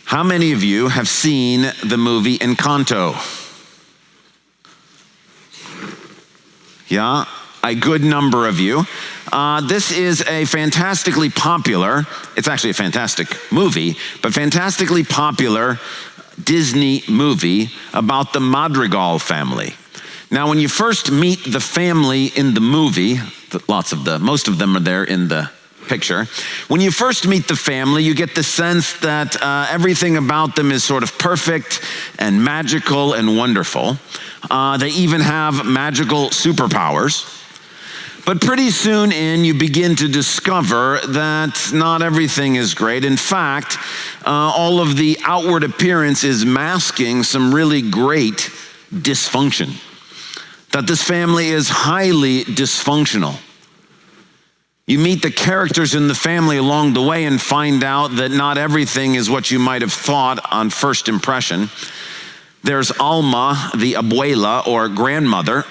How many of you have seen the movie Encanto? Yeah, a good number of you. This is a fantastically popular, it's actually a fantastic movie, but fantastically popular Disney movie about the Madrigal family. Now, when you first meet the family in the movie, most of them are there in the picture. When you first meet the family, you get the sense that everything about them is sort of perfect and magical and wonderful. They even have magical superpowers. But pretty soon you begin to discover that not everything is great. In fact, all of the outward appearance is masking some really great dysfunction. That this family is highly dysfunctional. You meet the characters in the family along the way and find out that not everything is what you might have thought on first impression. There's Alma, the abuela or grandmother,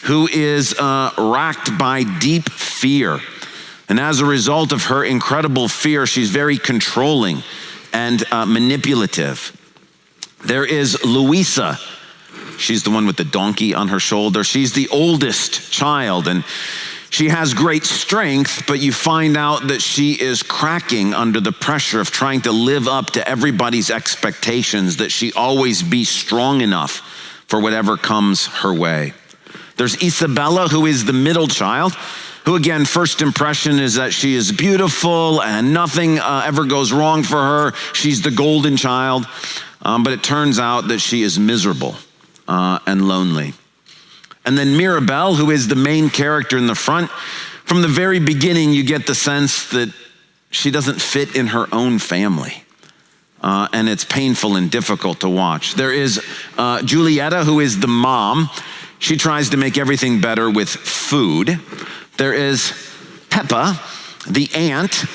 who is racked by deep fear. And as a result of her incredible fear, she's very controlling and manipulative. There is Luisa. She's the one with the donkey on her shoulder. She's the oldest child, and she has great strength, but you find out that she is cracking under the pressure of trying to live up to everybody's expectations, that she always be strong enough for whatever comes her way. There's Isabella, who is the middle child, who again, first impression is that she is beautiful and nothing ever goes wrong for her. She's the golden child, but it turns out that she is miserable and lonely. And then Mirabel, who is the main character in the front, from the very beginning, you get the sense that she doesn't fit in her own family. And it's painful and difficult to watch. There is Julieta, who is the mom. She tries to make everything better with food. There is Peppa, the aunt,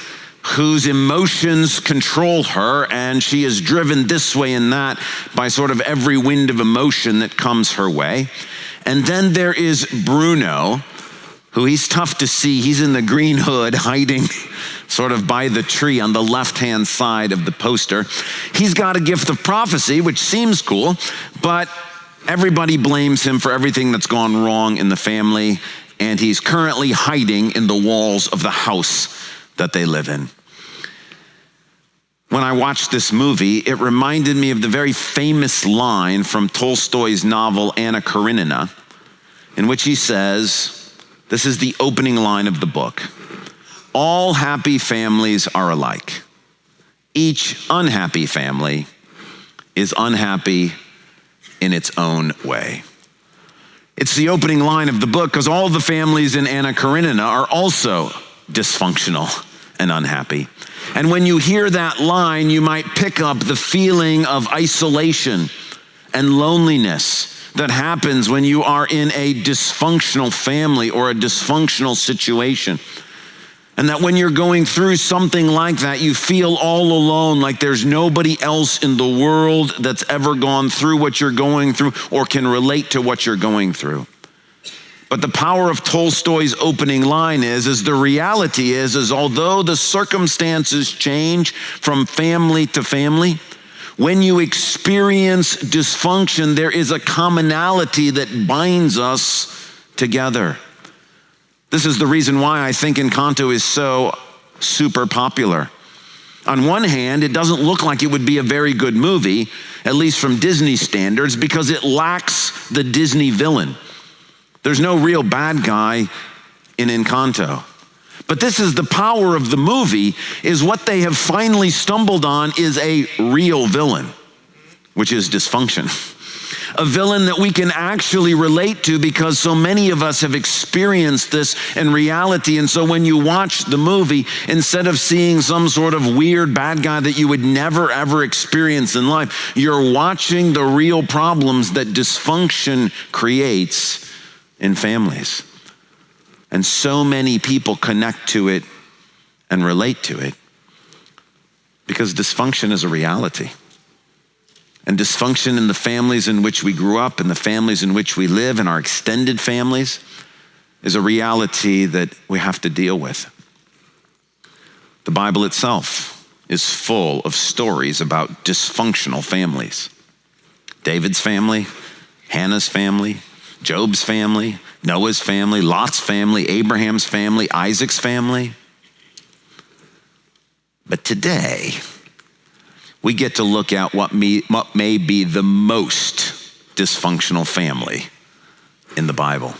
whose emotions control her, and she is driven this way and that by sort of every wind of emotion that comes her way. And then there is Bruno, who he's tough to see. He's in the green hood hiding sort of by the tree on the left-hand side of the poster. He's got a gift of prophecy, which seems cool, but everybody blames him for everything that's gone wrong in the family, and he's currently hiding in the walls of the house that they live in. When I watched this movie, it reminded me of the very famous line from Tolstoy's novel Anna Karenina, in which he says, this is the opening line of the book, all happy families are alike. Each unhappy family is unhappy in its own way. It's the opening line of the book because all the families in Anna Karenina are also dysfunctional and unhappy. And when you hear that line, you might pick up the feeling of isolation and loneliness that happens when you are in a dysfunctional family or a dysfunctional situation. And that when you're going through something like that, you feel all alone, like there's nobody else in the world that's ever gone through what you're going through or can relate to what you're going through. But the power of Tolstoy's opening line is the reality is although the circumstances change from family to family, when you experience dysfunction, there is a commonality that binds us together. This is the reason why I think Encanto is so super popular. On one hand, it doesn't look like it would be a very good movie, at least from Disney standards, because it lacks the Disney villain. There's no real bad guy in Encanto. But this is the power of the movie, is what they have finally stumbled on is a real villain, which is dysfunction. A villain that we can actually relate to because so many of us have experienced this in reality. And so when you watch the movie, instead of seeing some sort of weird bad guy that you would never ever experience in life, you're watching the real problems that dysfunction creates in families. And so many people connect to it and relate to it because dysfunction is a reality. And dysfunction in the families in which we grew up, and the families in which we live, and our extended families, is a reality that we have to deal with. The Bible itself is full of stories about dysfunctional families. David's family, Hannah's family, Job's family, Noah's family, Lot's family, Abraham's family, Isaac's family. But today, we get to look at what may be the most dysfunctional family in the Bible.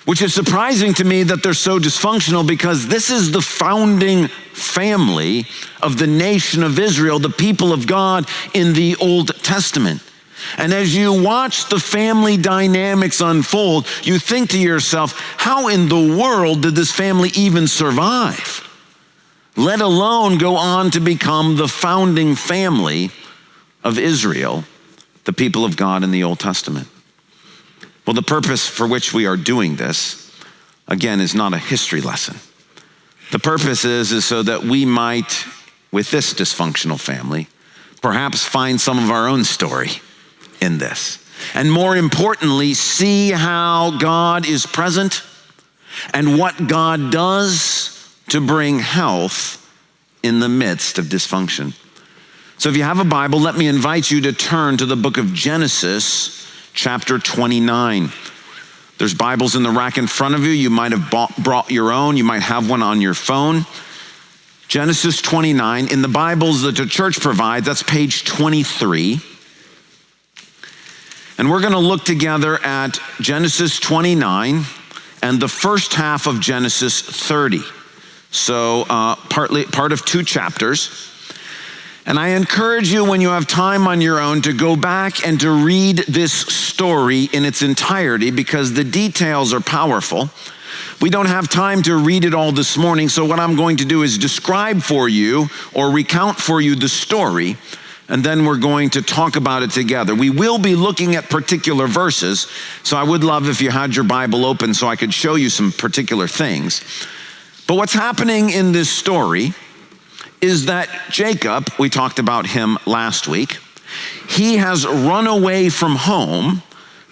Which is surprising to me that they're so dysfunctional, because this is the founding family of the nation of Israel, the people of God in the Old Testament. And as you watch the family dynamics unfold, you think to yourself, how in the world did this family even survive? Let alone go on to become the founding family of Israel, the people of God in the Old Testament. Well, the purpose for which we are doing this, again, is not a history lesson. The purpose is so that we might, with this dysfunctional family, perhaps find some of our own story in this. And more importantly, see how God is present and what God does to bring health in the midst of dysfunction. So if you have a Bible, let me invite you to turn to the book of Genesis, chapter 29. There's Bibles in the rack in front of you. You might have brought your own. You might have one on your phone. Genesis 29. In the Bibles that the church provides, that's page 23. And we're going to look together at Genesis 29 and the first half of Genesis 30. So part of 2 chapters. And I encourage you, when you have time on your own, to go back and to read this story in its entirety, because the details are powerful. We don't have time to read it all this morning, so what I'm going to do is describe for you or recount for you the story, and then we're going to talk about it together. We will be looking at particular verses, so I would love if you had your Bible open so I could show you some particular things. But what's happening in this story is that Jacob, we talked about him last week, he has run away from home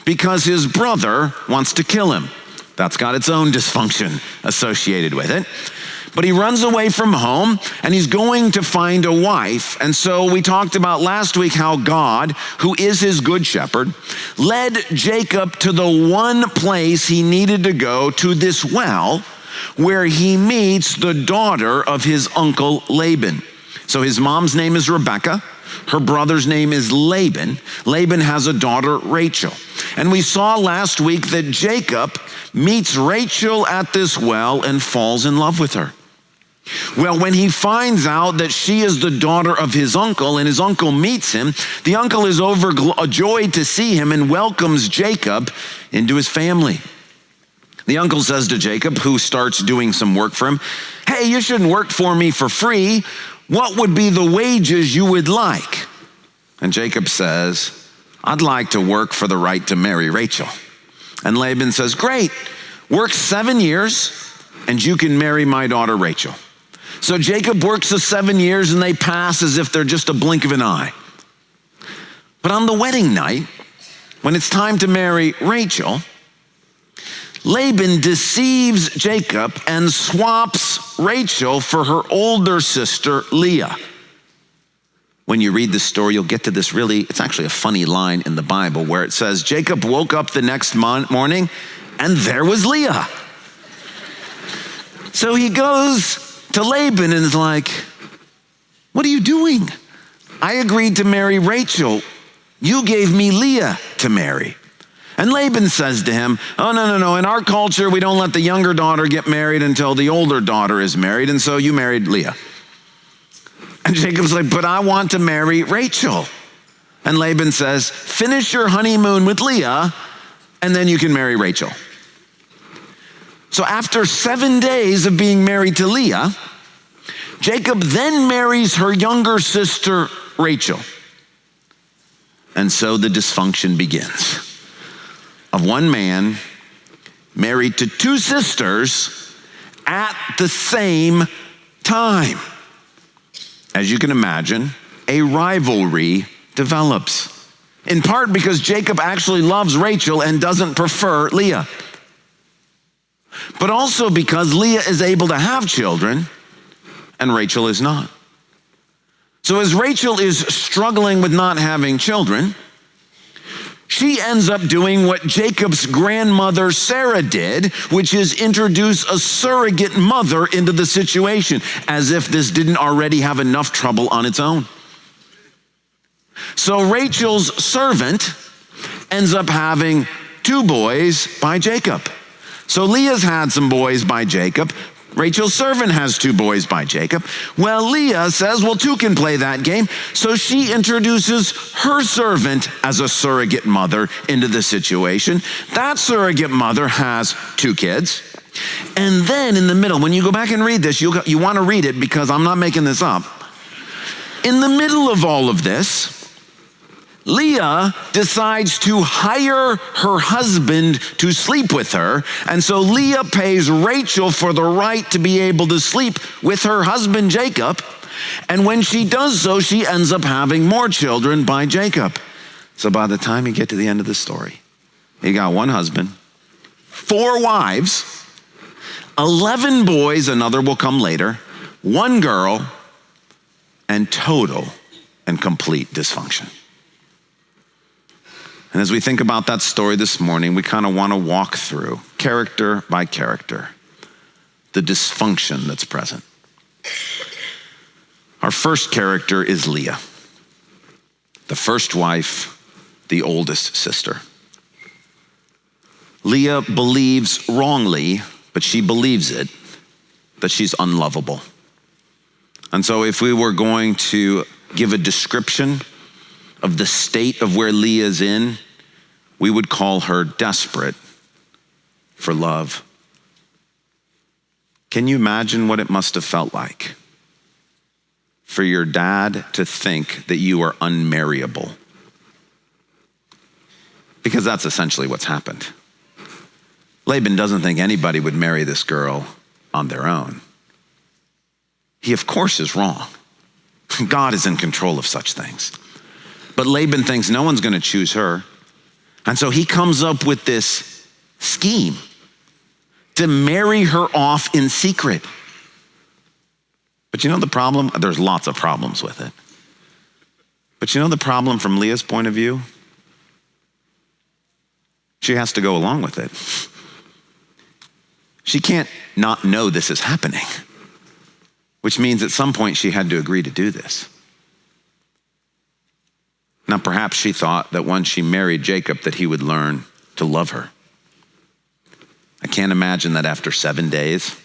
because his brother wants to kill him. That's got its own dysfunction associated with it. But he runs away from home and he's going to find a wife. And so we talked about last week how God, who is his good shepherd, led Jacob to the one place he needed to go, to this well, where he meets the daughter of his uncle Laban. So his mom's name is Rebecca. Her brother's name is Laban. Laban has a daughter, Rachel. And we saw last week that Jacob meets Rachel at this well and falls in love with her. Well, when he finds out that she is the daughter of his uncle and his uncle meets him, the uncle is overjoyed to see him and welcomes Jacob into his family. The uncle says to Jacob, who starts doing some work for him, "Hey, you shouldn't work for me for free. What would be the wages you would like?" And Jacob says, "I'd like to work for the right to marry Rachel." And Laban says, "Great, work 7 years and you can marry my daughter Rachel." So Jacob works the 7 years and they pass as if they're just a blink of an eye. But on the wedding night, when it's time to marry Rachel, Laban deceives Jacob and swaps Rachel for her older sister, Leah. When you read this story, you'll get to this it's actually a funny line in the Bible where it says, Jacob woke up the next morning and there was Leah. So he goes to Laban and is like, "What are you doing? I agreed to marry Rachel. You gave me Leah to marry." And Laban says to him, "Oh, no. In our culture, we don't let the younger daughter get married until the older daughter is married. And so you married Leah." And Jacob's like, "But I want to marry Rachel." And Laban says, "Finish your honeymoon with Leah, and then you can marry Rachel." So after 7 days of being married to Leah, Jacob then marries her younger sister, Rachel. And so the dysfunction begins. Of one man married to 2 sisters at the same time. As you can imagine, a rivalry develops. In part because Jacob actually loves Rachel and doesn't prefer Leah. But also because Leah is able to have children and Rachel is not. So as Rachel is struggling with not having children, she ends up doing what Jacob's grandmother Sarah did, which is introduce a surrogate mother into the situation, as if this didn't already have enough trouble on its own. So Rachel's servant ends up having 2 boys by Jacob. So Leah's had some boys by Jacob. Rachel's servant has 2 boys by Jacob. Well, Leah says, well, 2 can play that game. So she introduces her servant as a surrogate mother into the situation. That surrogate mother has 2 kids. And then in the middle, when you go back and read this, you want to read it because I'm not making this up. In the middle of all of this, Leah decides to hire her husband to sleep with her. And so Leah pays Rachel for the right to be able to sleep with her husband, Jacob. And when she does so, she ends up having more children by Jacob. So by the time you get to the end of the story, you got 1 husband, 4 wives, 11 boys, another will come later, 1 girl, and total and complete dysfunction. And as we think about that story this morning, we kind of want to walk through, character by character, the dysfunction that's present. Our first character is Leah, the first wife, the oldest sister. Leah believes wrongly, but she believes it, that she's unlovable. And so if we were going to give a description of the state of where Leah's in, we would call her desperate for love. Can you imagine what it must have felt like for your dad to think that you are unmarriable? Because that's essentially what's happened. Laban doesn't think anybody would marry this girl on their own. He, of course, is wrong. God is in control of such things. But Laban thinks no one's going to choose her. And so he comes up with this scheme to marry her off in secret. But you know the problem? There's lots of problems with it. But you know the problem from Leah's point of view? She has to go along with it. She can't not know this is happening, which means at some point she had to agree to do this. Now, perhaps she thought that once she married Jacob that he would learn to love her. I can't imagine that after 7 days,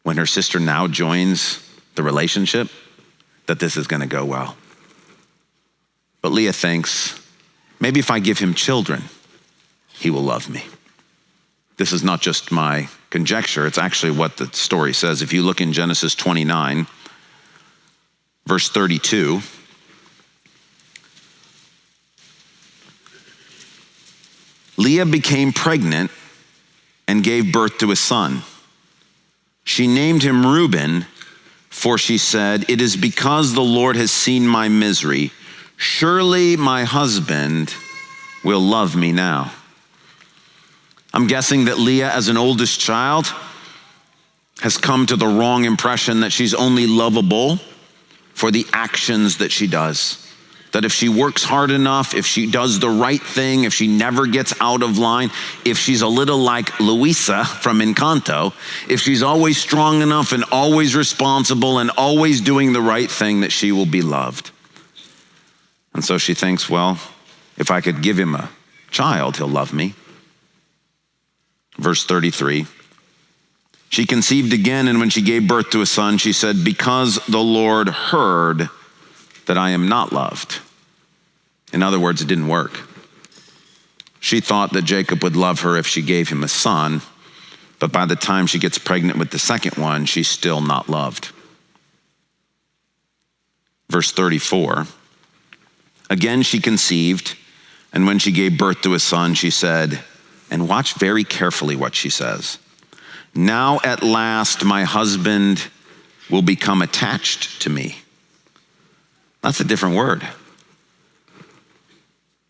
when her sister now joins the relationship, that this is going to go well. But Leah thinks, maybe if I give him children, he will love me. This is not just my conjecture, it's actually what the story says. If you look in Genesis 29, verse 32, Leah became pregnant and gave birth to a son. She named him Reuben, for she said, "It is because the Lord has seen my misery. Surely my husband will love me now." I'm guessing that Leah, as an oldest child, has come to the wrong impression that she's only lovable for the actions that she does. That if she works hard enough, if she does the right thing, if she never gets out of line, if she's a little like Luisa from Encanto, if she's always strong enough and always responsible and always doing the right thing, that she will be loved. And so she thinks, well, if I could give him a child, he'll love me. Verse 33, she conceived again, and when she gave birth to a son, she said, "Because the Lord heard that I am not loved." In other words, it didn't work. She thought that Jacob would love her if she gave him a son, but by the time she gets pregnant with the second one, she's still not loved. Verse 34, again she conceived, and when she gave birth to a son, she said, and watch very carefully what she says, "Now at last my husband will become attached to me." That's a different word.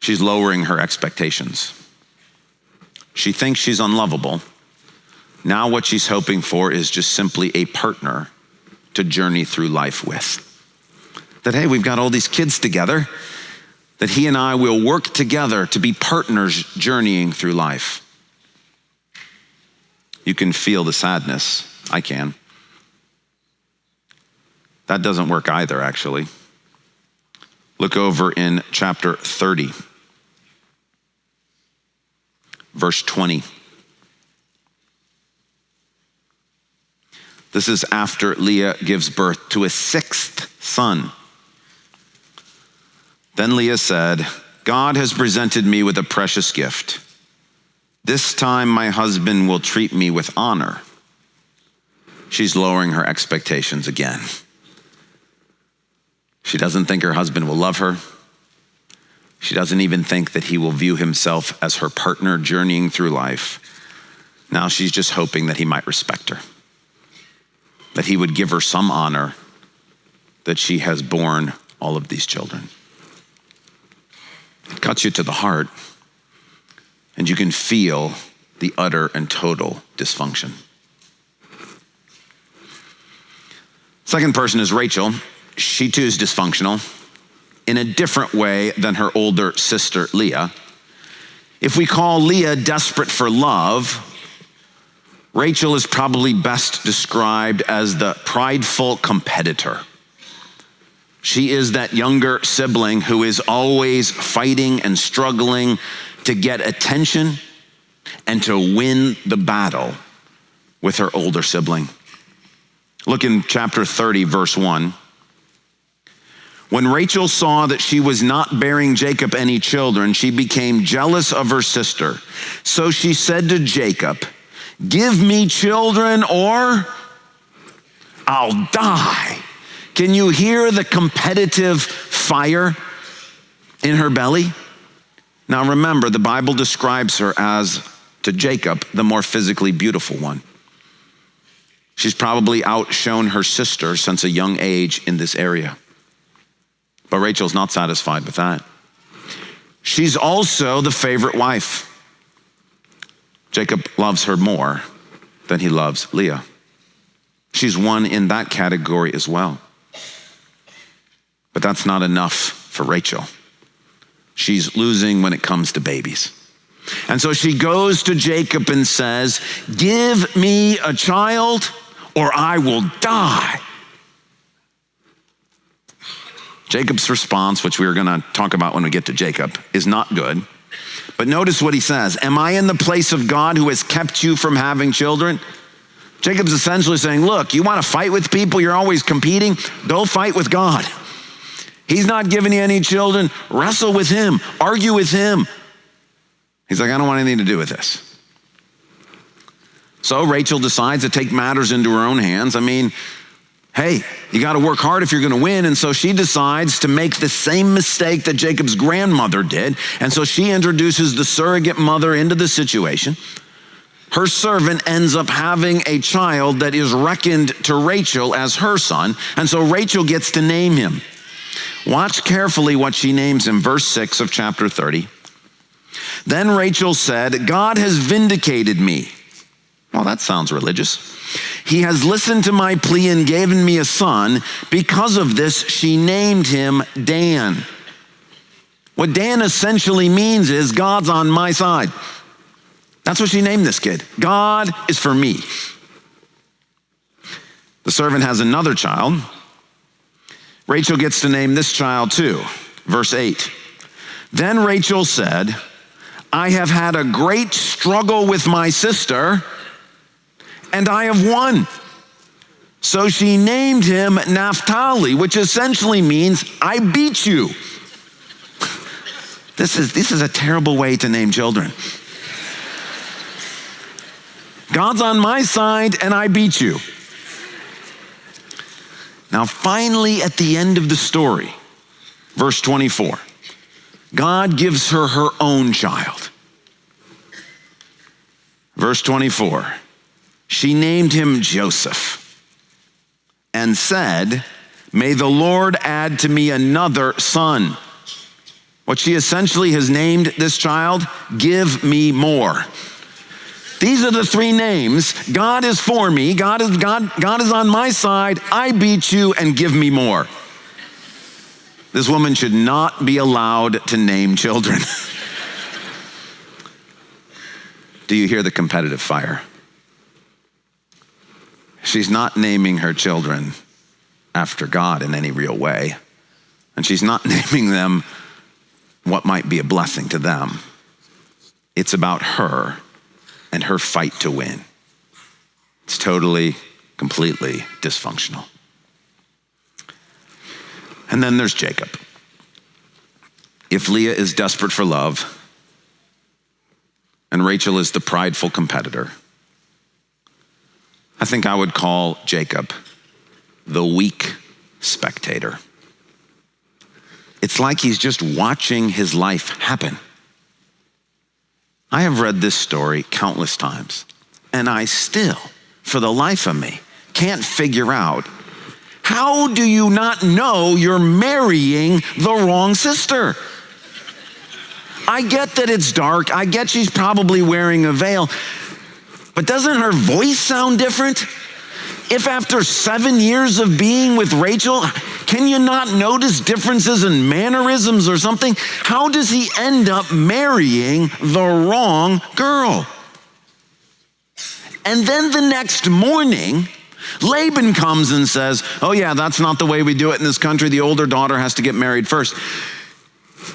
She's lowering her expectations. She thinks she's unlovable. Now what she's hoping for is just simply a partner to journey through life with. that, hey, we've got all these kids together, that he and I will work together to be partners journeying through life. You can feel the sadness. I can. That doesn't work either, actually. Look over in chapter 30, verse 20. This is after Leah gives birth to a sixth son. Then Leah said, God has presented me with a precious gift. This time my husband will treat me with honor. She's lowering her expectations again. She doesn't think her husband will love her. She doesn't even think that he will view himself as her partner journeying through life. Now she's just hoping that he might respect her, that he would give her some honor that she has borne all of these children. It cuts you to the heart, and you can feel the utter and total dysfunction. Second person is Rachel. She too is dysfunctional in a different way than her older sister Leah. If we call Leah desperate for love, Rachel is probably best described as the prideful competitor. She is that younger sibling who is always fighting and struggling to get attention and to win the battle with her older sibling. Look in chapter 30, verse 1. When Rachel saw that she was not bearing Jacob any children, she became jealous of her sister. So she said to Jacob, give me children or I'll die. Can you hear the competitive fire in her belly? Now remember, the Bible describes her as, to Jacob, the more physically beautiful one. She's probably outshone her sister since a young age in this area. But Rachel's not satisfied with that. She's also the favorite wife. Jacob loves her more than he loves Leah. She's one in that category as well. But that's not enough for Rachel. She's losing when it comes to babies. And so she goes to Jacob and says, give me a child or I will die. Jacob's response, which we are going to talk about when we get to Jacob, is not good. But notice what he says. Am I in the place of God who has kept you from having children? Jacob's essentially saying, look, you want to fight with people, you're always competing, go fight with God. He's not giving you any children. Wrestle with him, argue with him. He's like, I don't want anything to do with this. So Rachel decides to take matters into her own hands. I mean, hey, you got to work hard if you're going to win. And so she decides to make the same mistake that Jacob's grandmother did. And so she introduces the surrogate mother into the situation. Her servant ends up having a child that is reckoned to Rachel as her son. And so Rachel gets to name him. Watch carefully what she names him. Verse 6 of chapter 30. Then Rachel said, God has vindicated me. Well, that sounds religious. He has listened to my plea and given me a son. Because of this, she named him Dan. What Dan essentially means is God's on my side. That's what she named this kid. God is for me. The servant has another child. Rachel gets to name this child too. Verse 8. Then Rachel said, I have had a great struggle with my sister, and I have won. So she named him Naphtali, which essentially means I beat you. This is a terrible way to name children. God's on my side and I beat you. Now finally at the end of the story, verse 24, God gives her her own child. Verse 24, she named him Joseph and said, may the Lord add to me another son. What she essentially has named this child, give me more. These are the three names. God is for me. God is on my side. I beat you and give me more. This woman should not be allowed to name children. Do you hear the competitive fire? She's not naming her children after God in any real way. And she's not naming them what might be a blessing to them. It's about her and her fight to win. It's totally, completely dysfunctional. And then there's Jacob. If Leah is desperate for love and Rachel is the prideful competitor, I think I would call Jacob the weak spectator. It's like he's just watching his life happen. I have read this story countless times, and I still, for the life of me, can't figure out, how do you not know you're marrying the wrong sister? I get that it's dark. I get she's probably wearing a veil. But doesn't her voice sound different? If after 7 years of being with Rachel, can you not notice differences in mannerisms or something? How does he end up marrying the wrong girl? And then the next morning, Laban comes and says, oh yeah, that's not the way we do it in this country. The older daughter has to get married first.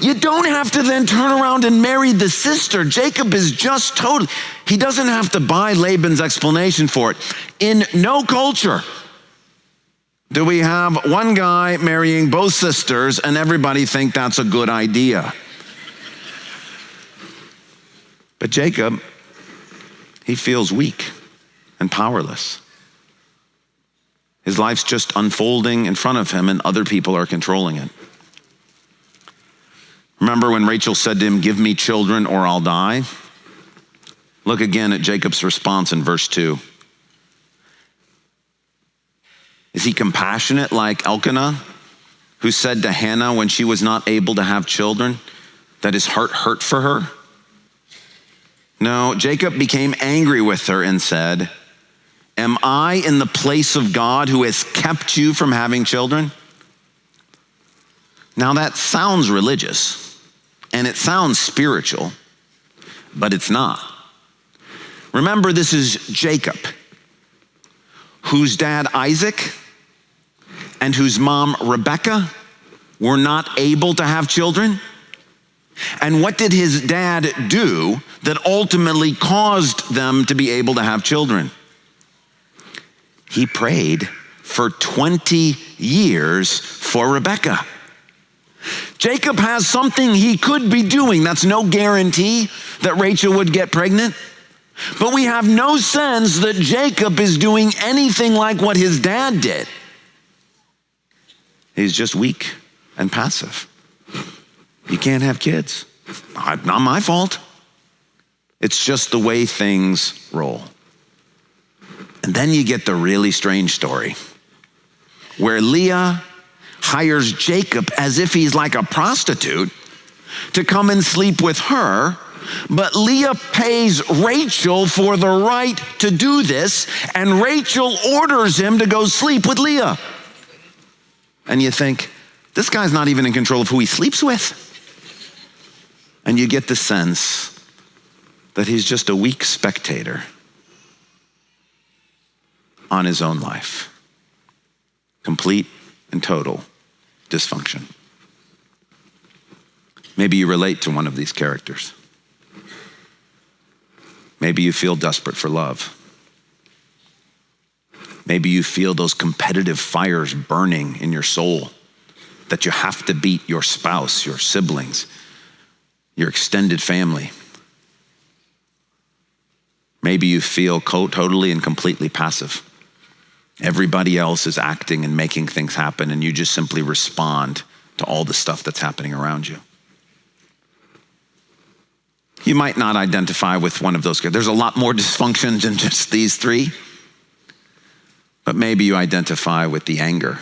You don't have to then turn around and marry the sister. Jacob is just totally, he doesn't have to buy Laban's explanation for it. In no culture do we have one guy marrying both sisters and everybody think that's a good idea. But Jacob, he feels weak and powerless. His life's just unfolding in front of him and other people are controlling it. Remember when Rachel said to him, give me children or I'll die? Look again at Jacob's response in verse 2. Is he compassionate like Elkanah, who said to Hannah when she was not able to have children, that his heart hurt for her? No, Jacob became angry with her and said, am I in the place of God who has kept you from having children? Now that sounds religious. And it sounds spiritual, but it's not. Remember, this is Jacob, whose dad Isaac and whose mom Rebekah were not able to have children. And what did his dad do that ultimately caused them to be able to have children? He prayed for 20 years for Rebekah. Jacob has something he could be doing. That's no guarantee that Rachel would get pregnant. But we have no sense that Jacob is doing anything like what his dad did. He's just weak and passive. You can't have kids. Not my fault. It's just the way things roll. And then you get the really strange story where Leah hires Jacob as if he's like a prostitute to come and sleep with her, but Leah pays Rachel for the right to do this, and Rachel orders him to go sleep with Leah. And you think, this guy's not even in control of who he sleeps with. And you get the sense that he's just a weak spectator on his own life. Complete and total dysfunction. Maybe you relate to one of these characters. Maybe you feel desperate for love. Maybe you feel those competitive fires burning in your soul that you have to beat your spouse, your siblings, your extended family. Maybe you feel totally and completely passive. Everybody else is acting and making things happen, and you just simply respond to all the stuff that's happening around you. You might not identify with one of those. There's a lot more dysfunction than just these three. But maybe you identify with the anger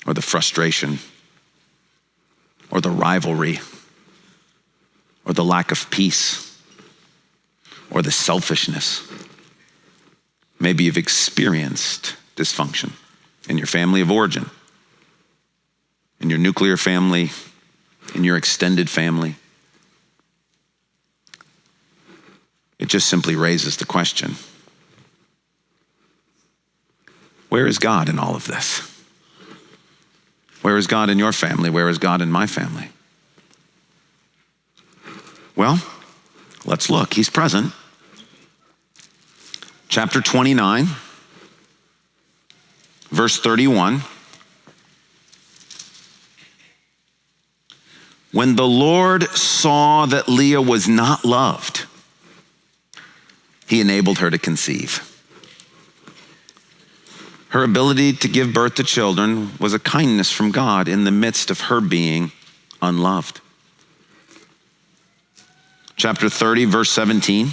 or the frustration or the rivalry or the lack of peace or the selfishness. Maybe you've experienced dysfunction in your family of origin. in your nuclear family, in your extended family. It just simply raises the question, where is God in all of this? Where is God in your family? Where is God in my family? Well, let's look. He's present. Chapter 29, verse 31. When the Lord saw that Leah was not loved, he enabled her to conceive. Her ability to give birth to children was a kindness from God in the midst of her being unloved. Chapter 30, verse 17.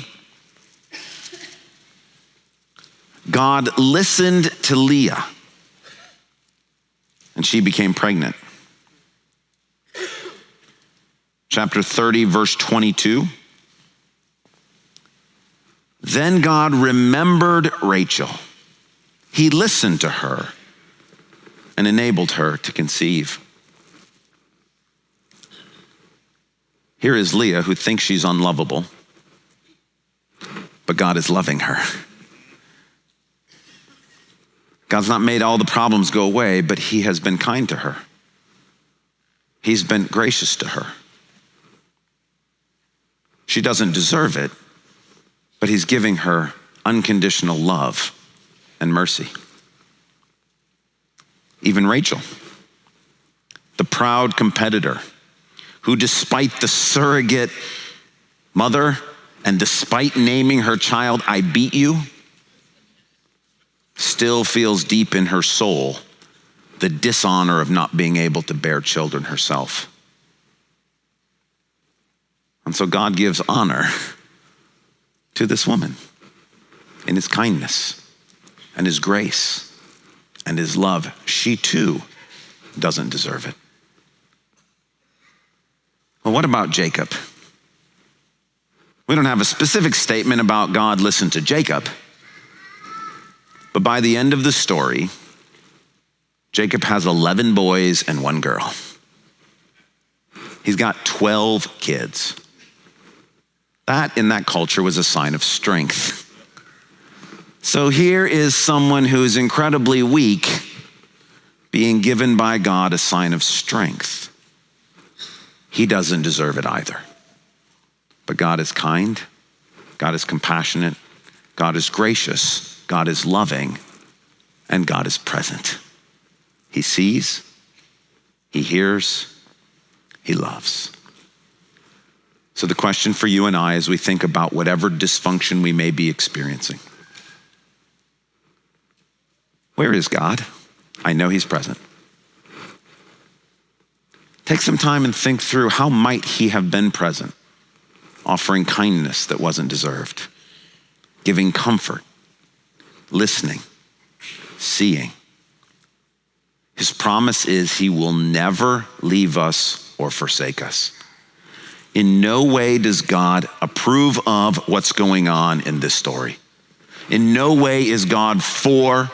God listened to Leah, and she became pregnant. Chapter 30, verse 22. Then God remembered Rachel. He listened to her and enabled her to conceive. Here is Leah, who thinks she's unlovable, but God is loving her. God's not made all the problems go away, but he has been kind to her. He's been gracious to her. She doesn't deserve it, but he's giving her unconditional love and mercy. Even Rachel, the proud competitor, who despite the surrogate mother and despite naming her child, "I beat you," still feels deep in her soul the dishonor of not being able to bear children herself. And so God gives honor to this woman in his kindness and his grace and his love. She too doesn't deserve it. Well, what about Jacob? We don't have a specific statement about God listened to Jacob, but by the end of the story, Jacob has 11 boys and 1 girl. He's got 12 kids. That, in that culture, was a sign of strength. So here is someone who is incredibly weak being given by God a sign of strength. He doesn't deserve it either. But God is kind, God is compassionate, God is gracious, God is loving, and God is present. He sees, he hears, he loves. So the question for you and I as we think about whatever dysfunction we may be experiencing, where is God? I know he's present. Take some time and think through, how might he have been present, offering kindness that wasn't deserved, giving comfort, listening, seeing. His promise is he will never leave us or forsake us. In no way does God approve of what's going on in this story. In no way is God for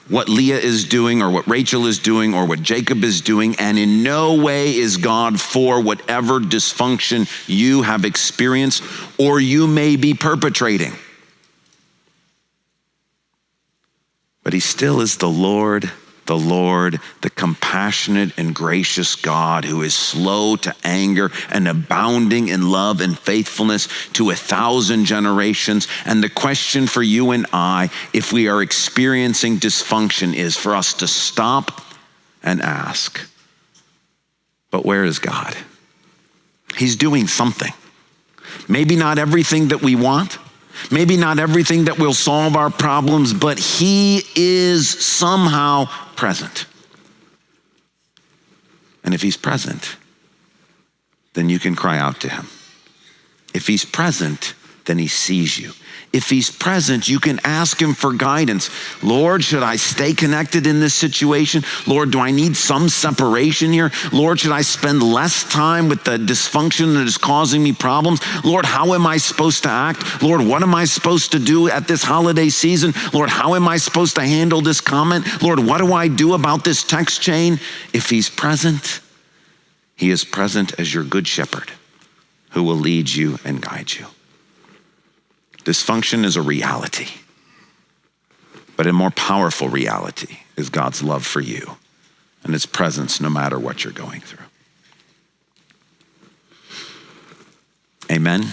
what Leah is doing or what Rachel is doing or what Jacob is doing, and in no way is God for whatever dysfunction you have experienced or you may be perpetrating. But he still is the Lord, the compassionate and gracious God who is slow to anger and abounding in love and faithfulness to 1,000 generations. And the question for you and I, if we are experiencing dysfunction, is for us to stop and ask, but where is God? He's doing something. Maybe not everything that we want, maybe not everything that will solve our problems, but he is somehow present. And if he's present, then you can cry out to him. If he's present, then he sees you. If he's present, you can ask him for guidance. Lord, should I stay connected in this situation? Lord, do I need some separation here? Lord, should I spend less time with the dysfunction that is causing me problems? Lord, how am I supposed to act? Lord, what am I supposed to do at this holiday season? Lord, how am I supposed to handle this comment? Lord, what do I do about this text chain? If he's present, he is present as your good shepherd who will lead you and guide you. Dysfunction is a reality, but a more powerful reality is God's love for you and his presence no matter what you're going through. Amen?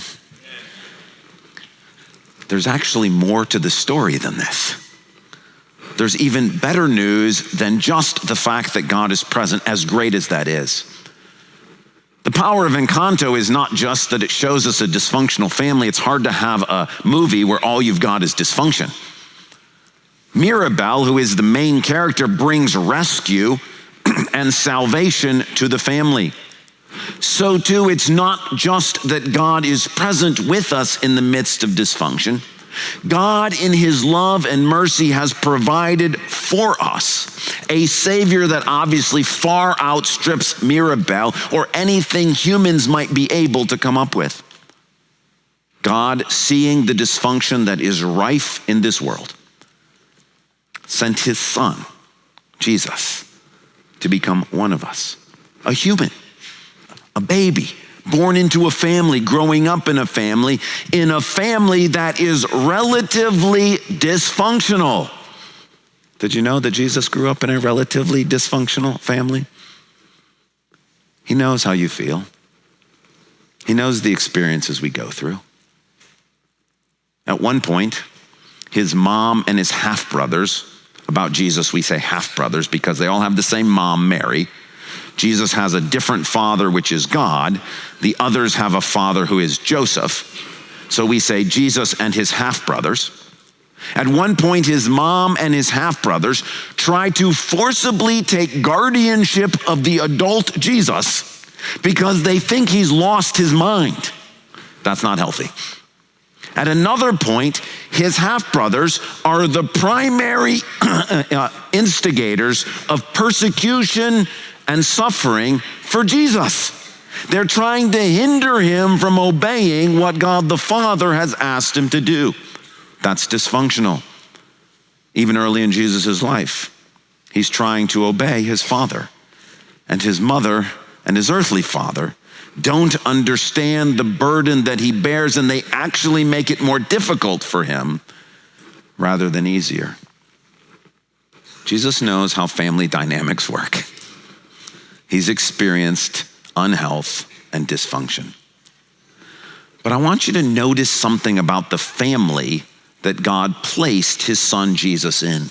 There's actually more to the story than this. There's even better news than just the fact that God is present, as great as that is. The power of Encanto is not just that it shows us a dysfunctional family. It's hard to have a movie where all you've got is dysfunction. Mirabel, who is the main character, brings rescue and salvation to the family. So too, it's not just that God is present with us in the midst of dysfunction. God, in his love and mercy, has provided for us a Savior that obviously far outstrips Mirabel or anything humans might be able to come up with. God, seeing the dysfunction that is rife in this world, sent his Son, Jesus, to become one of us, a human, a baby, born into a family, growing up in a family that is relatively dysfunctional. Did you know that Jesus grew up in a relatively dysfunctional family? He knows how you feel. He knows the experiences we go through. At one point, his mom and his half-brothers, about Jesus we say half-brothers because they all have the same mom, Mary. Jesus has a different father, which is God. The others have a father who is Joseph. So we say Jesus and his half-brothers. At one point, his mom and his half-brothers try to forcibly take guardianship of the adult Jesus because they think he's lost his mind. That's not healthy. At another point, his half-brothers are the primary instigators of persecution and suffering for Jesus. They're trying to hinder him from obeying what God the Father has asked him to do. That's dysfunctional. Even early in Jesus' life, he's trying to obey his father. And his mother and his earthly father don't understand the burden that he bears, and they actually make it more difficult for him rather than easier. Jesus knows how family dynamics work. He's experienced unhealth and dysfunction. But I want you to notice something about the family that God placed his son Jesus in.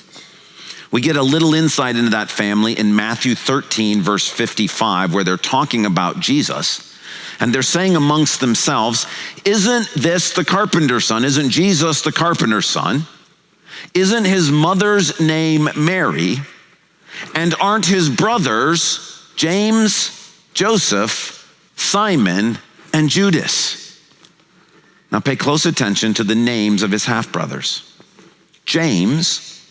We get a little insight into that family in Matthew 13, verse 55, where they're talking about Jesus. And they're saying amongst themselves, isn't this the carpenter's son? Isn't Jesus the carpenter's son? Isn't his mother's name Mary? And aren't his brothers James, Joseph, Simon, and Judas? Now pay close attention to the names of his half-brothers. James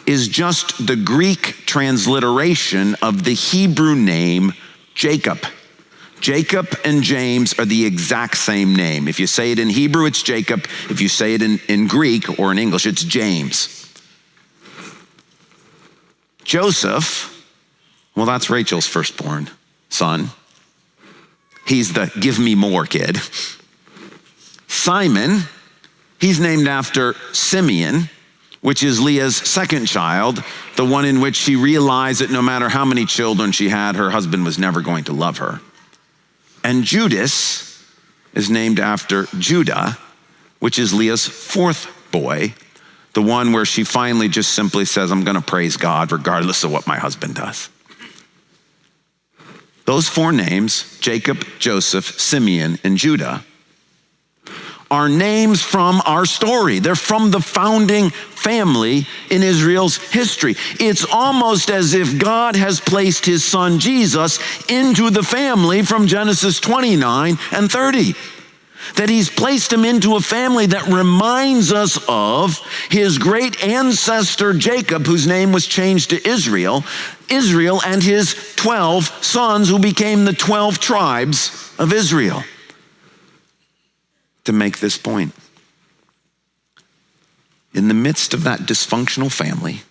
is just the Greek transliteration of the Hebrew name Jacob. Jacob and James are the exact same name. If you say it in Hebrew, it's Jacob. If you say it in Greek or in English, it's James. Joseph, well, that's Rachel's firstborn son. He's the give me more kid. Simon, he's named after Simeon, which is Leah's second child, the one in which she realized that no matter how many children she had, her husband was never going to love her. And Judas is named after Judah, which is Leah's fourth boy, the one where she finally just simply says, I'm going to praise God regardless of what my husband does. Those four names, Jacob, Joseph, Simeon, and Judah, are names from our story. They're from the founding family in Israel's history. It's almost as if God has placed his son Jesus into the family from Genesis 29 and 30. that he's placed him into a family that reminds us of his great ancestor Jacob, whose name was changed to Israel, and his 12 sons who became the 12 tribes of Israel. To make this point, in the midst of that dysfunctional family,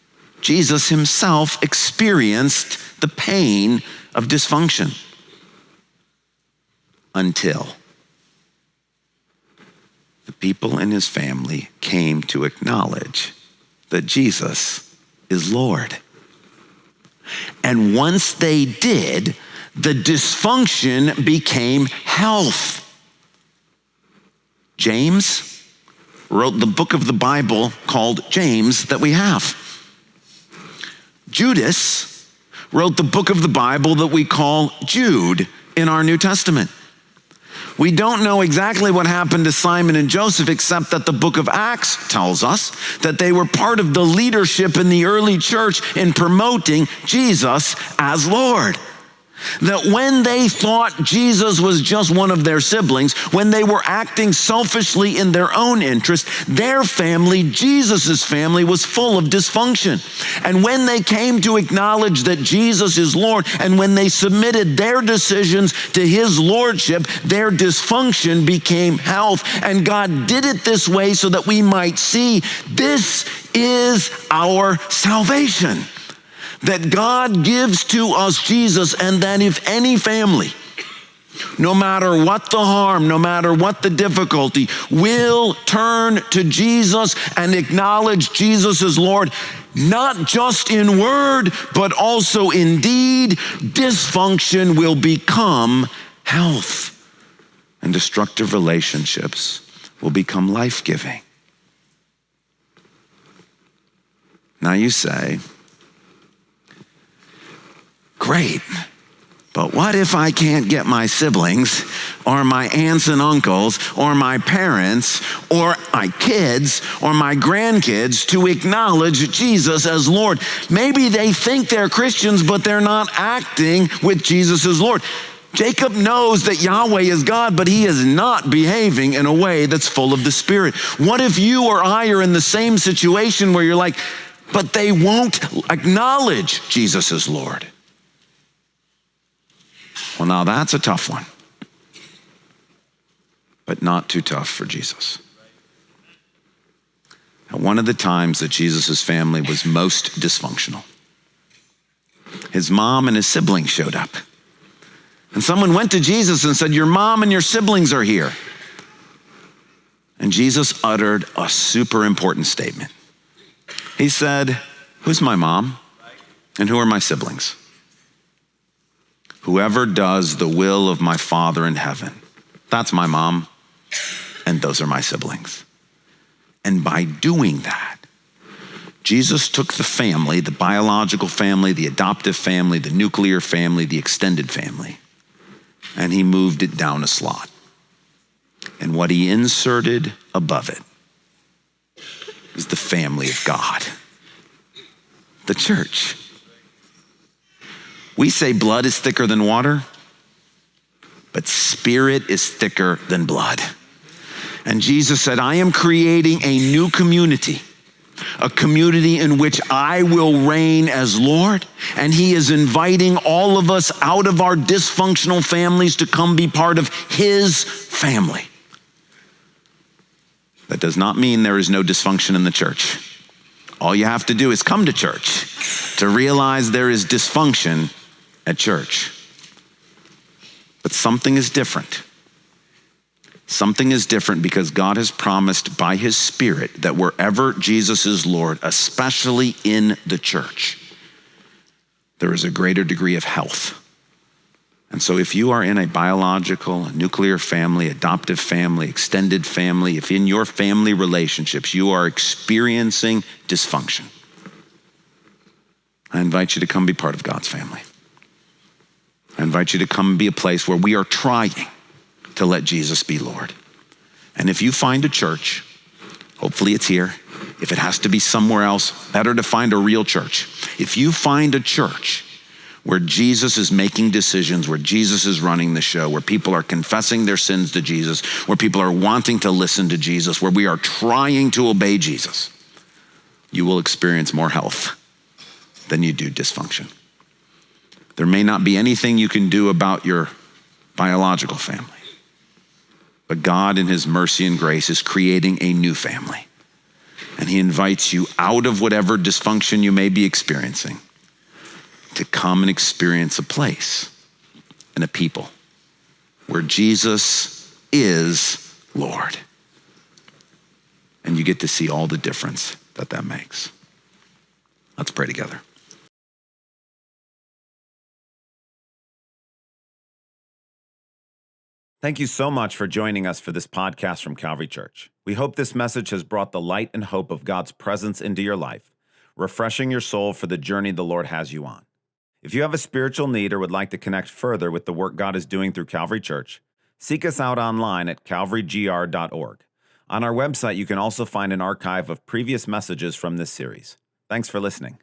Jesus himself experienced the pain of dysfunction until the people in his family came to acknowledge that Jesus is Lord. And once they did, the dysfunction became health. James wrote the book of the Bible called James that we have. Judas wrote the book of the Bible that we call Jude in our New Testament. We don't know exactly what happened to Simon and Joseph, except that the book of Acts tells us that they were part of the leadership in the early church in promoting Jesus as Lord. That when they thought Jesus was just one of their siblings, when they were acting selfishly in their own interest, their family, Jesus's family, was full of dysfunction. And when they came to acknowledge that Jesus is Lord, and when they submitted their decisions to his lordship, their dysfunction became health. And God did it this way so that we might see this is our salvation. That God gives to us Jesus, and that if any family, no matter what the harm, no matter what the difficulty, will turn to Jesus and acknowledge Jesus as Lord, not just in word, but also in deed, dysfunction will become health, and destructive relationships will become life-giving. Now you say, great, but what if I can't get my siblings or my aunts and uncles or my parents or my kids or my grandkids to acknowledge Jesus as Lord? Maybe they think they're Christians, but they're not acting with Jesus as Lord. Jacob knows that Yahweh is God, but he is not behaving in a way that's full of the Spirit. What if you or I are in the same situation where you're like, but they won't acknowledge Jesus as Lord? Well, now that's a tough one, but not too tough for Jesus. At one of the times that Jesus' family was most dysfunctional, his mom and his siblings showed up. And someone went to Jesus and said, your mom and your siblings are here. And Jesus uttered a super important statement. He said, who's my mom and who are my siblings? Whoever does the will of my Father in heaven, that's my mom, and those are my siblings. And by doing that, Jesus took the family, the biological family, the adoptive family, the nuclear family, the extended family, and he moved it down a slot. And what he inserted above it is the family of God, the church. We say blood is thicker than water, but spirit is thicker than blood. And Jesus said, I am creating a new community, a community in which I will reign as Lord. And he is inviting all of us out of our dysfunctional families to come be part of his family. That does not mean there is no dysfunction in the church. All you have to do is come to church to realize there is dysfunction at church. But something is different. Something is different because God has promised by his Spirit that wherever Jesus is Lord, especially in the church, there is a greater degree of health. And so if you are in a biological, a nuclear family, adoptive family, extended family, if in your family relationships you are experiencing dysfunction, I invite you to come be part of God's family. I invite you to come be a place where we are trying to let Jesus be Lord. And if you find a church, hopefully it's here. If it has to be somewhere else, better to find a real church. If you find a church where Jesus is making decisions, where Jesus is running the show, where people are confessing their sins to Jesus, where people are wanting to listen to Jesus, where we are trying to obey Jesus, you will experience more health than you do dysfunction. There may not be anything you can do about your biological family, but God in his mercy and grace is creating a new family. And he invites you out of whatever dysfunction you may be experiencing to come and experience a place and a people where Jesus is Lord. And you get to see all the difference that makes. Let's pray together. Thank you so much for joining us for this podcast from Calvary Church. We hope this message has brought the light and hope of God's presence into your life, refreshing your soul for the journey the Lord has you on. If you have a spiritual need or would like to connect further with the work God is doing through Calvary Church, seek us out online at calvarygr.org. On our website, you can also find an archive of previous messages from this series. Thanks for listening.